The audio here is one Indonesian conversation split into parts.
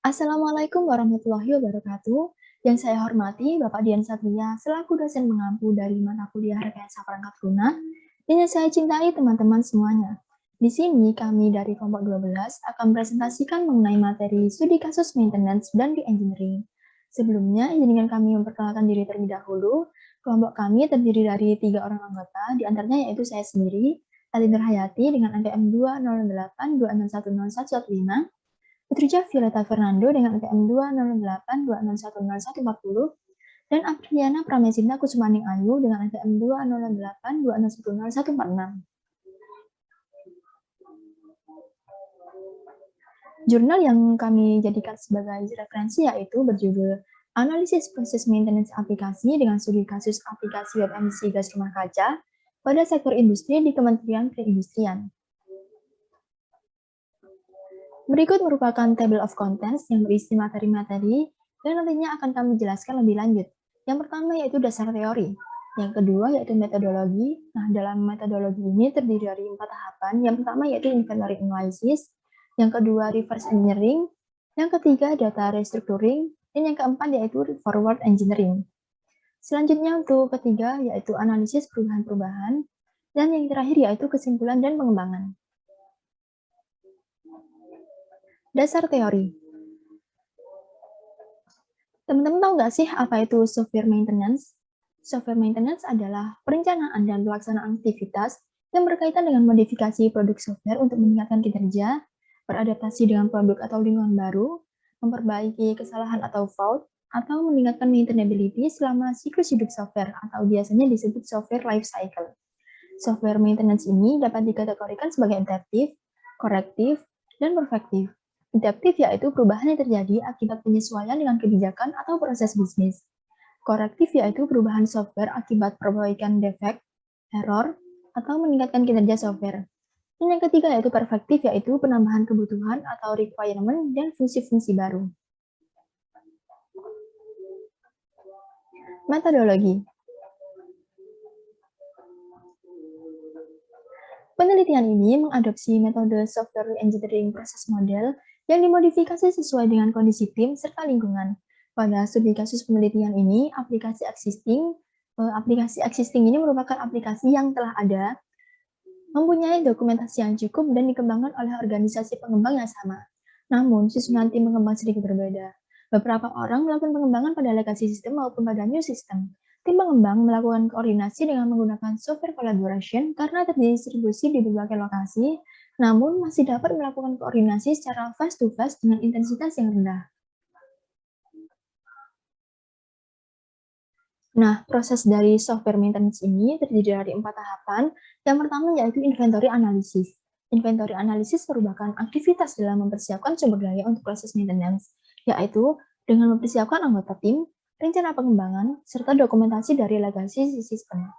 Assalamualaikum warahmatullahi wabarakatuh. Yang saya hormati Bapak Dian Satria selaku dosen mengampu dari mata kuliah Rekayasa Perangkat Lunak, dan yang saya cintai teman-teman semuanya. Di sini kami dari kelompok 12 akan presentasikan mengenai materi studi kasus maintenance dan re-engineering. Sebelumnya, izinkan kami memperkenalkan diri terlebih dahulu. Kelompok kami terdiri dari 3 orang anggota, di antaranya yaitu saya sendiri, Atin Hayati dengan NPM 20826101115, Putrija Violeta Fernando dengan NPM 20826101140, dan Apriliana Pramesinta Kusumaning Ayu dengan NPM 20826101146. Jurnal yang kami jadikan sebagai referensi yaitu berjudul Analisis Proses Maintenance Aplikasi dengan Studi Kasus Aplikasi Web Emisi Gas Rumah Kaca pada Sektor Industri di Kementerian Perindustrian. Berikut merupakan table of contents yang berisi materi-materi dan nantinya akan kami jelaskan lebih lanjut. Yang pertama yaitu dasar teori. Yang kedua yaitu metodologi. Nah, dalam metodologi ini terdiri dari 4 tahapan. Yang pertama yaitu inventory analysis. Yang kedua reverse engineering. Yang ketiga data restructuring. Dan yang keempat yaitu forward engineering. Selanjutnya untuk ketiga yaitu analisis perubahan-perubahan. Dan yang terakhir yaitu kesimpulan dan pengembangan. Dasar teori. Teman-teman tahu nggak sih apa itu software maintenance? Software maintenance adalah perencanaan dan pelaksanaan aktivitas yang berkaitan dengan modifikasi produk software untuk meningkatkan kinerja, beradaptasi dengan produk atau lingkungan baru, memperbaiki kesalahan atau fault, atau meningkatkan maintainability selama siklus hidup software atau biasanya disebut software life cycle. Software maintenance ini dapat dikategorikan sebagai adaptif, korektif, dan perfektif. Adaptif yaitu perubahan yang terjadi akibat penyesuaian dengan kebijakan atau proses bisnis. Korektif yaitu perubahan software akibat perbaikan defek, error, atau meningkatkan kinerja software. Dan yang ketiga yaitu perfektif yaitu penambahan kebutuhan atau requirement dan fungsi-fungsi baru. Metodologi. Penelitian ini mengadopsi metode software engineering process model yang dimodifikasi sesuai dengan kondisi tim serta lingkungan. Pada studi kasus penelitian ini, aplikasi existing ini merupakan aplikasi yang telah ada, mempunyai dokumentasi yang cukup dan dikembangkan oleh organisasi pengembang yang sama. Namun, susunan tim pengembang sedikit berbeda. Beberapa orang melakukan pengembangan pada legacy system maupun pada new system. Tim pengembang melakukan koordinasi dengan menggunakan software collaboration karena terdistribusi di berbagai lokasi, namun masih dapat melakukan koordinasi secara face-to-face dengan intensitas yang rendah. Nah, proses dari software maintenance ini terdiri dari 4 tahapan. Yang pertama yaitu inventory analysis. Inventory analysis merupakan aktivitas dalam mempersiapkan sumber daya untuk proses maintenance, yaitu dengan mempersiapkan anggota tim, rencana pengembangan, serta dokumentasi dari legacy system.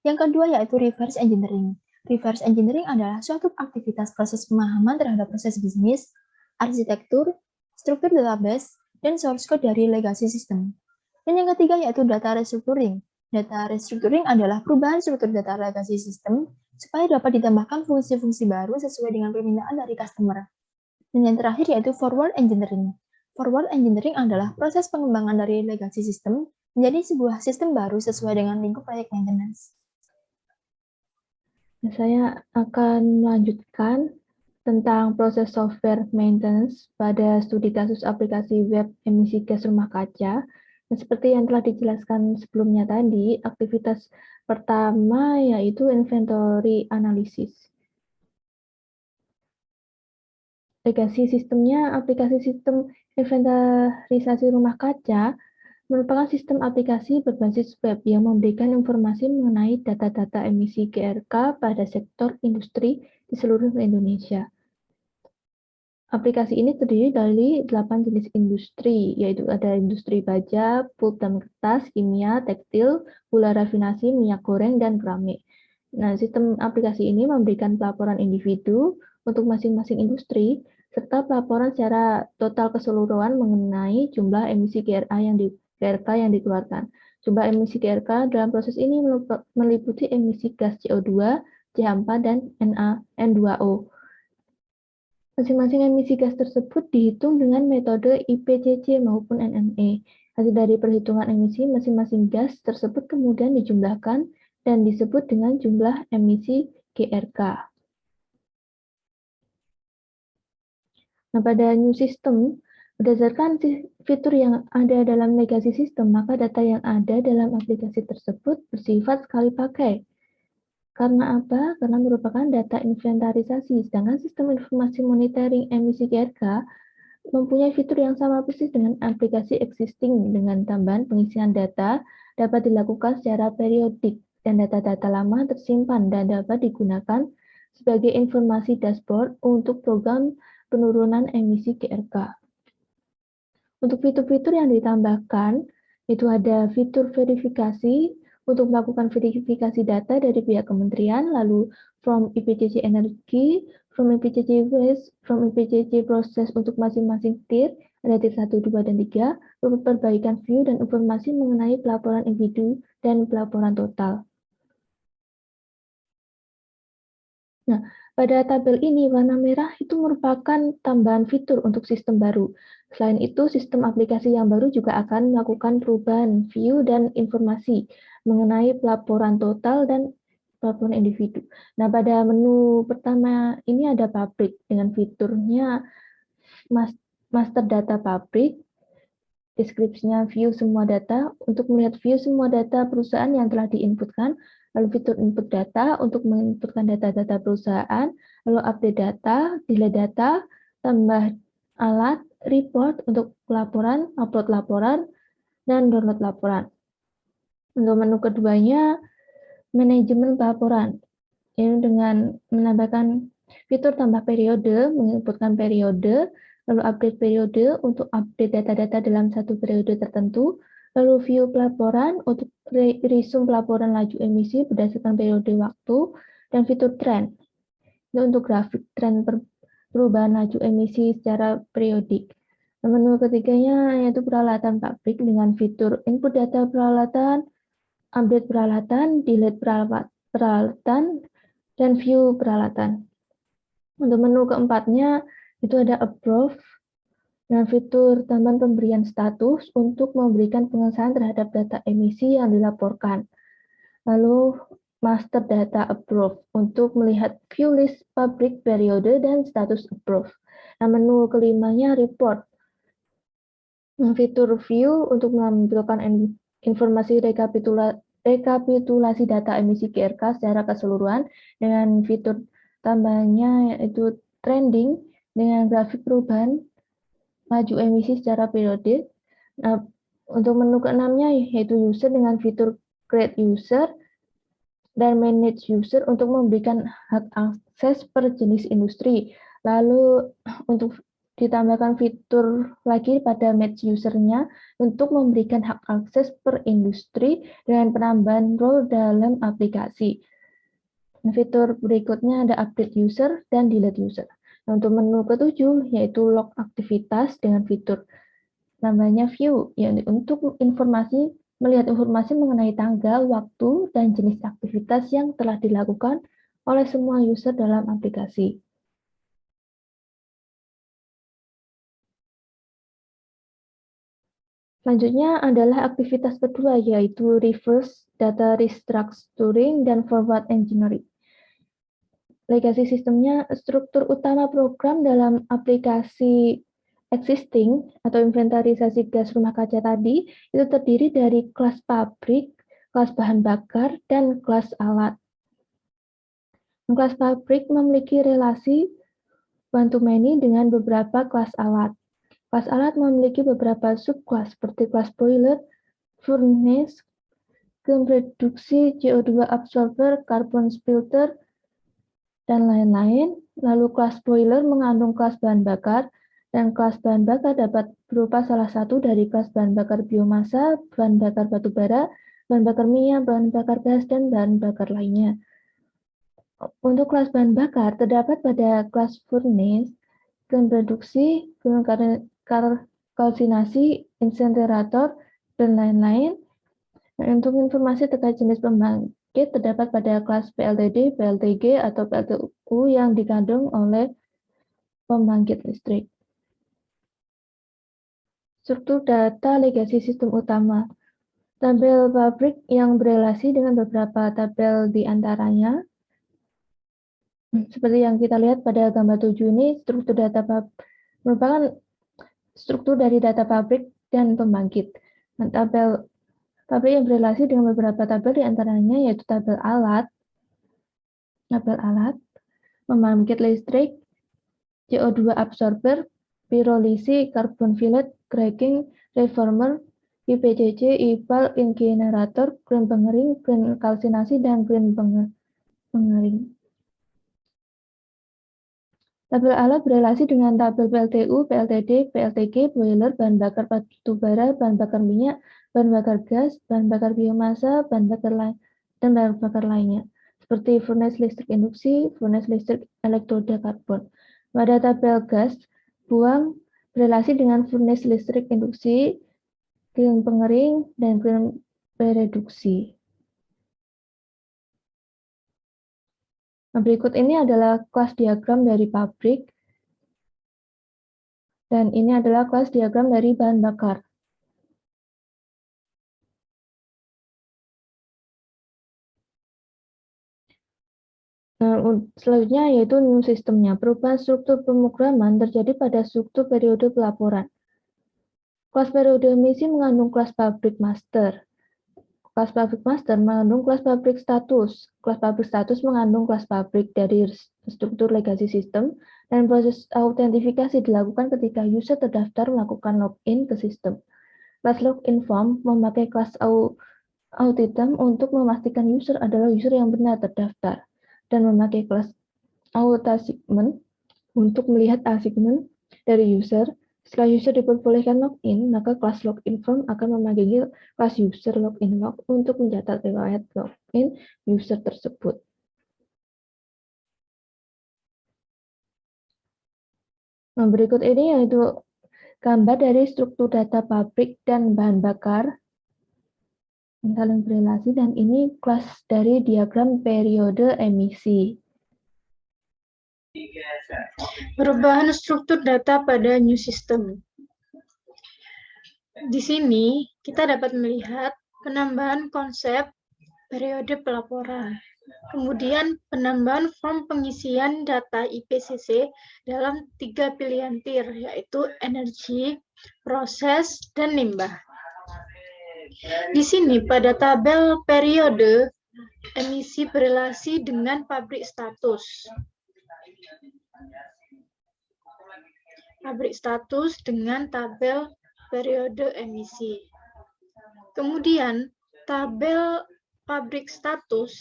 Yang kedua yaitu reverse engineering. Reverse engineering adalah suatu aktivitas proses pemahaman terhadap proses bisnis, arsitektur, struktur database, dan source code dari legacy system. Dan yang ketiga yaitu data restructuring. Data restructuring adalah perubahan struktur data legacy system supaya dapat ditambahkan fungsi-fungsi baru sesuai dengan permintaan dari customer. Dan yang terakhir yaitu forward engineering. Forward engineering adalah proses pengembangan dari legacy system menjadi sebuah sistem baru sesuai dengan lingkup proyek maintenance. Saya akan melanjutkan tentang proses software maintenance pada studi kasus aplikasi web emisi gas rumah kaca. Dan seperti yang telah dijelaskan sebelumnya tadi, aktivitas pertama yaitu inventory analysis. Legacy sistemnya, aplikasi sistem inventarisasi rumah kaca merupakan sistem aplikasi berbasis web yang memberikan informasi mengenai data-data emisi GRK pada sektor industri di seluruh Indonesia. Aplikasi ini terdiri dari 8 jenis industri, yaitu ada industri baja, pulp dan kertas, kimia, tekstil, gula rafinasi, minyak goreng, dan keramik. Nah, sistem aplikasi ini memberikan pelaporan individu untuk masing-masing industri, serta pelaporan secara total keseluruhan mengenai jumlah emisi GRK yang dikeluarkan. Jumlah emisi GRK dalam proses ini meliputi emisi gas CO2, CH4, dan N2O. Masing-masing emisi gas tersebut dihitung dengan metode IPCC maupun NME. Hasil dari perhitungan emisi masing-masing gas tersebut kemudian dijumlahkan dan disebut dengan jumlah emisi GRK. Nah, pada new system, berdasarkan fitur yang ada dalam legacy system, maka data yang ada dalam aplikasi tersebut bersifat sekali pakai. Karena apa? Karena merupakan data inventarisasi, sedangkan sistem informasi monitoring emisi GRK mempunyai fitur yang sama persis dengan aplikasi existing, dengan tambahan pengisian data dapat dilakukan secara periodik dan data-data lama tersimpan dan dapat digunakan sebagai informasi dashboard untuk program penurunan emisi GRK. Untuk fitur-fitur yang ditambahkan, itu ada fitur verifikasi untuk melakukan verifikasi data dari pihak kementerian, lalu from IPCC Energi, from IPCC Waste, from IPCC Proses untuk masing-masing tier, ada tier 1, 2, dan 3, untuk perbaikan view dan informasi mengenai pelaporan individu dan pelaporan total. Nah, pada tabel ini warna merah itu merupakan tambahan fitur untuk sistem baru. Selain itu, sistem aplikasi yang baru juga akan melakukan perubahan view dan informasi mengenai pelaporan total dan pelaporan individu. Nah, pada menu pertama ini ada pabrik dengan fiturnya master data pabrik, deskripsinya view semua data. Untuk melihat view semua data perusahaan yang telah diinputkan, lalu fitur input data untuk menginputkan data-data perusahaan, lalu update data, delete data, tambah alat, report untuk laporan, upload laporan, dan download laporan. Untuk menu keduanya, manajemen pelaporan. Ini dengan menambahkan fitur tambah periode, menginputkan periode, lalu update periode untuk update data-data dalam satu periode tertentu, lalu view pelaporan untuk resume pelaporan laju emisi berdasarkan periode waktu, dan fitur trend. Ini untuk grafik tren perubahan laju emisi secara periodik. Menu ketiganya yaitu peralatan pabrik dengan fitur input data peralatan, update peralatan, delete peralatan, dan view peralatan. Untuk menu keempatnya itu ada approve dan fitur tambahan pemberian status untuk memberikan pengesahan terhadap data emisi yang dilaporkan. Lalu master data approve untuk melihat view list pabrik periode dan status approve. Nah, menu kelimanya report. Fitur view untuk menampilkan informasi rekapitulasi data emisi GRK secara keseluruhan dengan fitur tambahannya yaitu trending dengan grafik perubahan laju emisi secara periodik. Nah, untuk menu keenamnya yaitu user dengan fitur create user dan manage user untuk memberikan hak akses per jenis industri. Lalu untuk ditambahkan fitur lagi pada match usernya untuk memberikan hak akses per industri dengan penambahan role dalam aplikasi. Fitur berikutnya ada update user dan delete user. Nah, untuk menu ketujuh yaitu log aktivitas dengan fitur namanya view, yaitu untuk melihat informasi mengenai tanggal, waktu, dan jenis aktivitas yang telah dilakukan oleh semua user dalam aplikasi. Selanjutnya adalah aktivitas kedua, yaitu reverse data restructuring dan forward engineering. Legacy sistemnya, struktur utama program dalam aplikasi existing atau inventarisasi gas rumah kaca tadi itu terdiri dari kelas pabrik, kelas bahan bakar, dan kelas alat. Kelas pabrik memiliki relasi one-to-many dengan beberapa kelas alat. Kelas alat memiliki beberapa subkelas seperti kelas boiler, furnace, reduksi CO2 absorber, carbon filter, dan lain-lain. Lalu kelas boiler mengandung kelas bahan bakar, dan kelas bahan bakar dapat berupa salah satu dari kelas bahan bakar biomasa, bahan bakar batu bara, bahan bakar minyak, bahan bakar gas, dan bahan bakar lainnya. Untuk kelas bahan bakar terdapat pada kelas furnace, reduksi, kalsinasi, incinerator, dan lain-lain. Nah, untuk informasi terkait jenis pembangkit terdapat pada kelas PLTD, PLTG, atau PLTU yang dikandung oleh pembangkit listrik. Struktur data legasi sistem utama. Tabel pabrik yang berelasi dengan beberapa tabel di antaranya. Seperti yang kita lihat pada gambar 7 ini, struktur data merupakan struktur dari data pabrik dan pembangkit. Nah, tabel pabrik yang berelasi dengan beberapa tabel di antaranya yaitu tabel alat, pembangkit listrik, CO2 absorber, pirolisi, carbon fillet, cracking, reformer, IPCC, IPAL, ingenerator, grain pengering, grain kalsinasi, dan grain pengering. Tabel alat berelasi dengan tabel PLTU, PLTD, PLTG, boiler, bahan bakar batubara, bahan bakar minyak, bahan bakar gas, bahan bakar biomasa, bahan bakar lainnya, seperti furnace listrik induksi, furnace listrik elektroda karbon. Pada tabel gas, buang berelasi dengan furnace listrik induksi, grain pengering, dan grain pereduksi. Nah, berikut ini adalah kelas diagram dari pabrik, dan ini adalah kelas diagram dari bahan bakar. Nah, selanjutnya yaitu new sistemnya. Perubahan struktur pemrograman terjadi pada struktur periode pelaporan. Kelas periode emisi mengandung kelas pabrik master. Kelas pabrik master mengandung kelas pabrik status. Kelas pabrik status mengandung kelas pabrik dari struktur legasi sistem, dan proses autentifikasi dilakukan ketika user terdaftar melakukan login ke sistem. Kelas login form memakai kelas auditem untuk memastikan user adalah user yang benar terdaftar, dan memakai kelas authAssignment untuk melihat assignment dari user. Setelah user diperbolehkan login, maka kelas login form akan memanggil kelas user login log untuk mencatat riwayat login user tersebut. Nah, berikut ini yaitu gambar dari struktur data pabrik dan bahan bakar yang saling berelasi, dan ini kelas dari diagram periode emisi. Perubahan struktur data pada new system. Di sini kita dapat melihat penambahan konsep periode pelaporan, kemudian penambahan form pengisian data IPCC dalam 3 pilihan tier, yaitu energi, proses, dan limbah. Di sini pada tabel periode emisi berelasi dengan pabrik status. Pabrik status dengan tabel periode emisi. Kemudian tabel pabrik status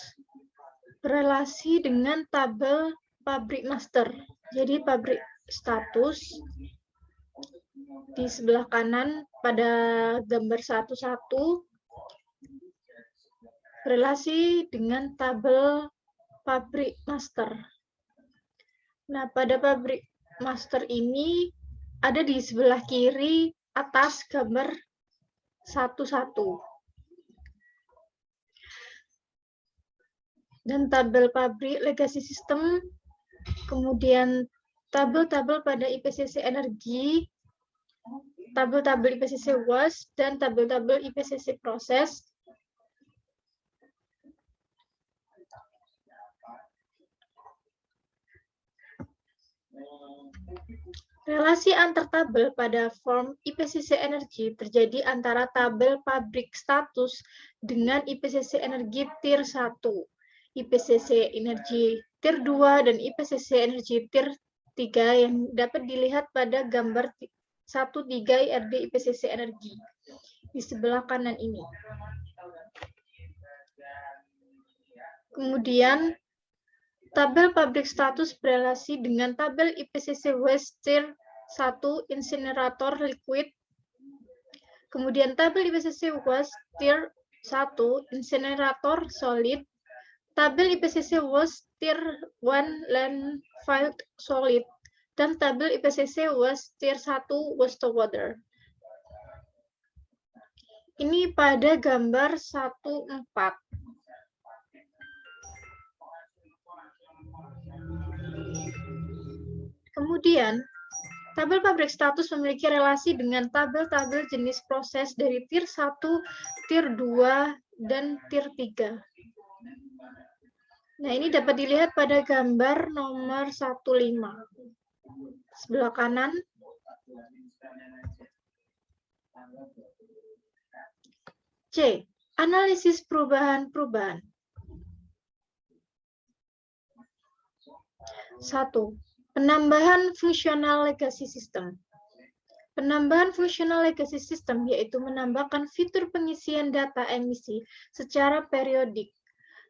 berelasi dengan tabel pabrik master. Jadi pabrik status di sebelah kanan pada gambar 1.1 berelasi dengan tabel pabrik master. Nah, pada pabrik master ini ada di sebelah kiri atas gambar 1.1. Dan tabel pabrik legasi sistem, kemudian tabel-tabel pada IPCC energi, tabel-tabel IPCC waste, dan tabel-tabel IPCC proses. Relasi antar tabel pada form IPCC energi terjadi antara tabel pabrik status dengan IPCC energi tier 1, IPCC energi tier 2, dan IPCC energi tier 3 yang dapat dilihat pada gambar 1.3 IRD IPCC energi di sebelah kanan ini. Kemudian tabel pabrik status berelasi dengan tabel IPCC waste tier 1 incinerator liquid. Kemudian tabel IPCC waste tier 1 incinerator solid. Tabel IPCC waste tier 1 landfill solid. Dan tabel IPCC waste tier 1 wastewater. Ini pada gambar 1.4. Kemudian, tabel pabrik status memiliki relasi dengan tabel-tabel jenis proses dari tier 1, tier 2, dan tier 3. Nah, ini dapat dilihat pada gambar nomor 15. Sebelah kanan. C. Analisis perubahan-perubahan. 1. Penambahan fungsional legacy system. Penambahan fungsional legacy system yaitu menambahkan fitur pengisian data emisi secara periodik,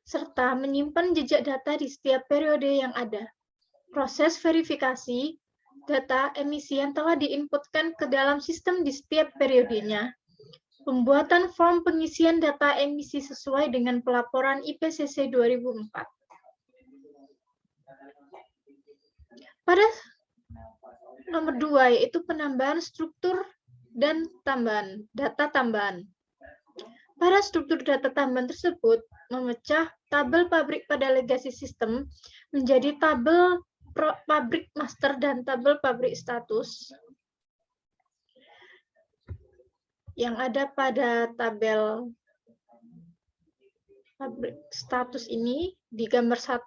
serta menyimpan jejak data di setiap periode yang ada. Proses verifikasi data emisi yang telah diinputkan ke dalam sistem di setiap periodenya. Pembuatan form pengisian data emisi sesuai dengan pelaporan IPCC 2004. Pada nomor 2, yaitu penambahan struktur dan tambahan, data tambahan. Pada struktur data tambahan tersebut, memecah tabel pabrik pada legacy system menjadi tabel pabrik master dan tabel pabrik status. Yang ada pada tabel pabrik status ini di gambar 11.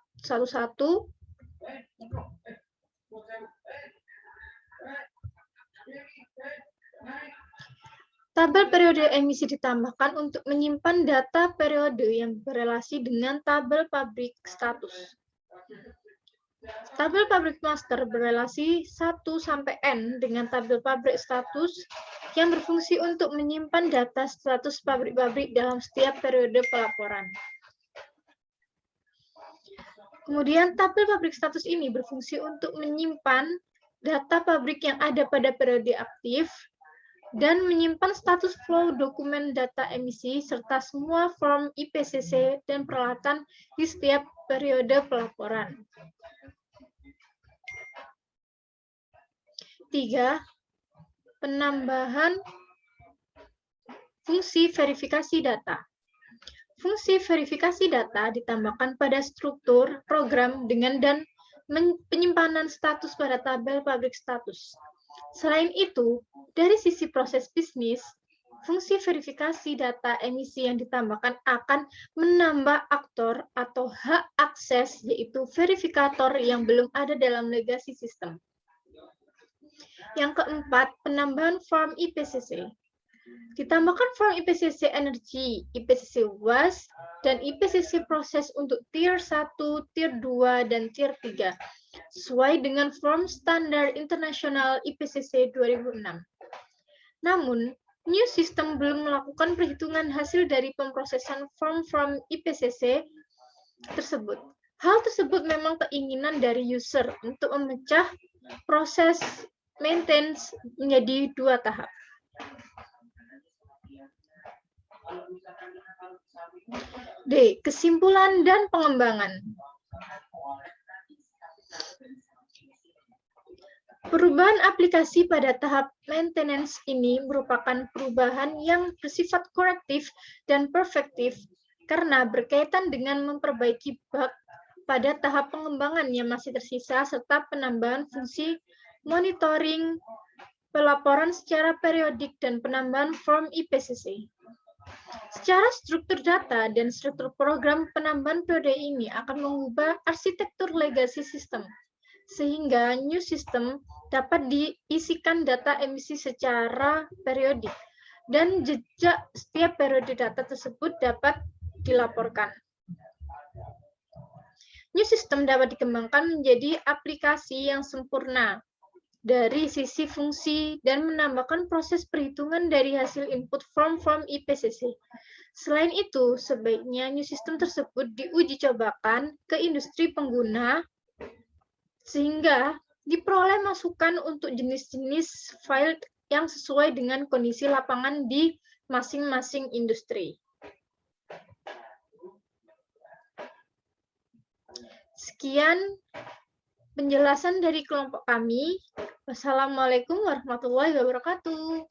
Tabel periode emisi ditambahkan untuk menyimpan data periode yang berelasi dengan tabel pabrik status. Tabel pabrik master berelasi 1-N dengan tabel pabrik status yang berfungsi untuk menyimpan data status pabrik-pabrik dalam setiap periode pelaporan. Kemudian tabel pabrik status ini berfungsi untuk menyimpan data pabrik yang ada pada periode aktif dan menyimpan status flow dokumen data emisi serta semua form IPCC dan peralatan di setiap periode pelaporan. 3. Penambahan fungsi verifikasi data. Fungsi verifikasi data ditambahkan pada struktur program dengan dan penyimpanan status pada tabel pabrik status. Selain itu, dari sisi proses bisnis, fungsi verifikasi data emisi yang ditambahkan akan menambah aktor atau hak akses, yaitu verifikator yang belum ada dalam legacy system. Yang keempat, penambahan form IPCC. Ditambahkan form IPCC energi, IPCC waste, dan IPCC proses untuk tier 1, tier 2, dan tier 3, sesuai dengan form standar internasional IPCC 2006. Namun, new system belum melakukan perhitungan hasil dari pemrosesan form IPCC tersebut. Hal tersebut memang keinginan dari user untuk memecah proses maintenance menjadi 2 tahap. D. Kesimpulan dan pengembangan. Perubahan aplikasi pada tahap maintenance ini merupakan perubahan yang bersifat korektif dan perfektif karena berkaitan dengan memperbaiki bug pada tahap pengembangan yang masih tersisa serta penambahan fungsi monitoring, pelaporan secara periodik, dan penambahan form IPCC. Secara struktur data dan struktur program, penambahan periode ini akan mengubah arsitektur legacy system, sehingga new system dapat diisikan data emisi secara periodik, dan jejak setiap periode data tersebut dapat dilaporkan. New system dapat dikembangkan menjadi aplikasi yang sempurna dari sisi fungsi dan menambahkan proses perhitungan dari hasil input form IPCC. Selain itu, sebaiknya new system tersebut diuji cobakan ke industri pengguna sehingga diperoleh masukan untuk jenis-jenis file yang sesuai dengan kondisi lapangan di masing-masing industri. Sekian penjelasan dari kelompok kami. Wassalamualaikum warahmatullahi wabarakatuh.